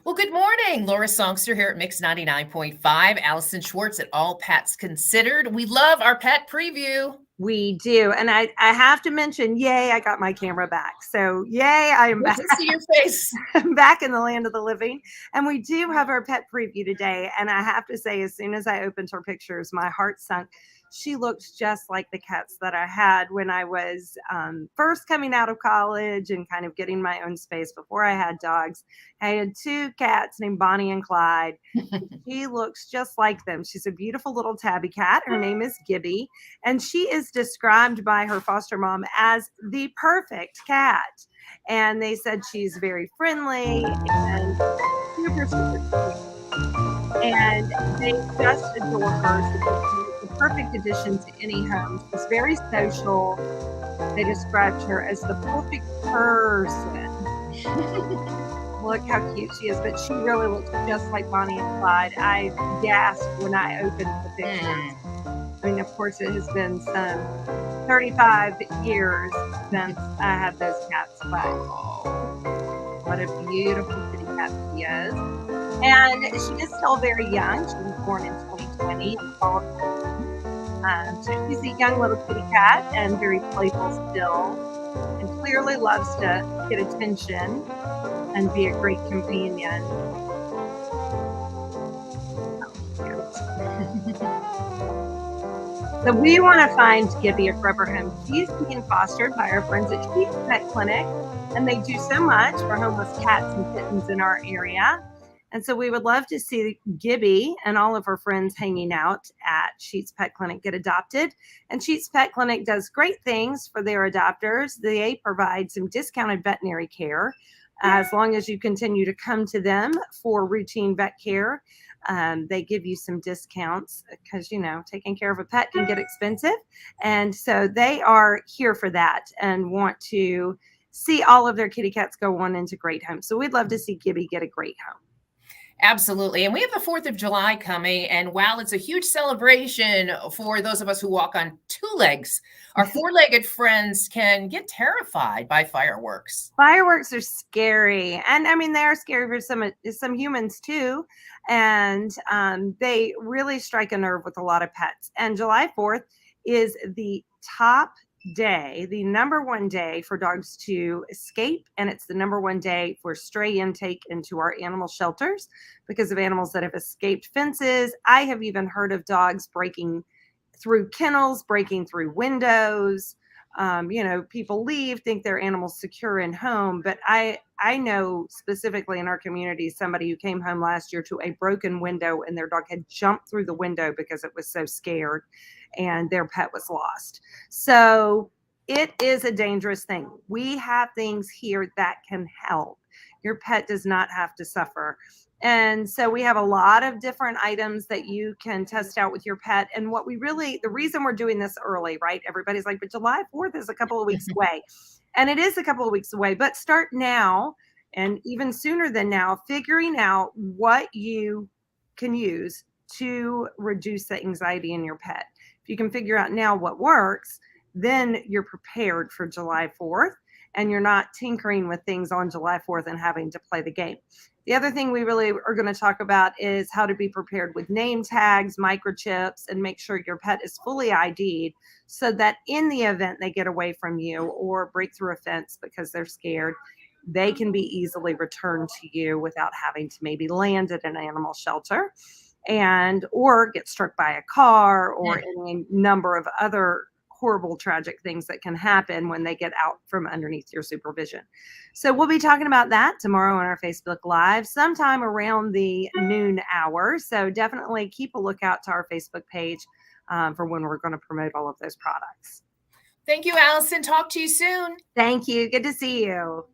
Well, good morning. Lora Songster here at Mix 99.5. Allison Schwartz at All Pets Considered. We love our pet preview. We do. And I have to mention, yay, I got my camera back. So yay, I am Good back. to see your face. I'm back in the land of the living. And we do have our pet preview today. And I have to say, as soon as I opened her pictures, my heart sunk. She looks just like the cats that I had when I was first coming out of college and kind of getting my own space before I had dogs. I had two cats named Bonnie and Clyde. She looks just like them. She's a beautiful little tabby cat. Her name is Gibby, and she is described by her foster mom as the perfect cat. And they said she's very friendly and super, super sweet. And they just adore her. She's the perfect addition to any home. She's very social. They described her as the perfect person. Look how cute she is, but she really looks just like Bonnie and Clyde. I gasped when I opened the pictures. I mean, of course, it has been some 35 years since I had those cats, but what a beautiful kitty cat she is. And she is still very young. She was born in 2020 in fall. So she's a young little kitty cat and very playful still, and clearly loves to get attention and be a great companion. So we want to find Gibby a forever home. She's being fostered by our friends at Sheep's Pet Clinic, and they do so much for homeless cats and kittens in our area. And so we would love to see Gibby and all of her friends hanging out at Sheetz Pet Clinic get adopted. And Sheetz Pet Clinic does great things for their adopters. They provide some discounted veterinary care as long as you continue to come to them for routine vet care. They give you some discounts because, you know, taking care of a pet can get expensive. And so they are here for that and want to see all of their kitty cats go on into great homes. So we'd love to see Gibby get a great home. Absolutely. And we have the 4th of July coming. And while it's a huge celebration for those of us who walk on two legs, our four-legged friends can get terrified by fireworks. Fireworks are scary. And I mean, they are scary for some humans too. And they really strike a nerve with a lot of pets. And July 4th is the top day, the number one day for dogs to escape, and it's the number one day for stray intake into our animal shelters because of animals that have escaped fences. I have even heard of dogs breaking through kennels, breaking through windows. People leave, think their animals secure in home, but I know specifically in our community somebody who came home last year to a broken window and their dog had jumped through the window because it was so scared and their pet was lost. So it is a dangerous thing. We have things here that can help. Your pet does not have to suffer. And so we have a lot of different items that you can test out with your pet. And the reason we're doing this early, right? Everybody's like, but July 4th is a couple of weeks away. And it is a couple of weeks away, but start now and even sooner than now, figuring out what you can use to reduce the anxiety in your pet. If you can figure out now what works, then you're prepared for July 4th and you're not tinkering with things on July 4th and having to play the game. The other thing we really are going to talk about is how to be prepared with name tags, microchips, and make sure your pet is fully ID'd so that in the event they get away from you or break through a fence because they're scared, they can be easily returned to you without having to maybe land at an animal shelter or get struck by a car or any number of other horrible, tragic things that can happen when they get out from underneath your supervision. So we'll be talking about that tomorrow on our Facebook Live, sometime around the noon hour. So definitely keep a lookout to our Facebook page for when we're going to promote all of those products. Thank you, Allison. Talk to you soon. Thank you. Good to see you.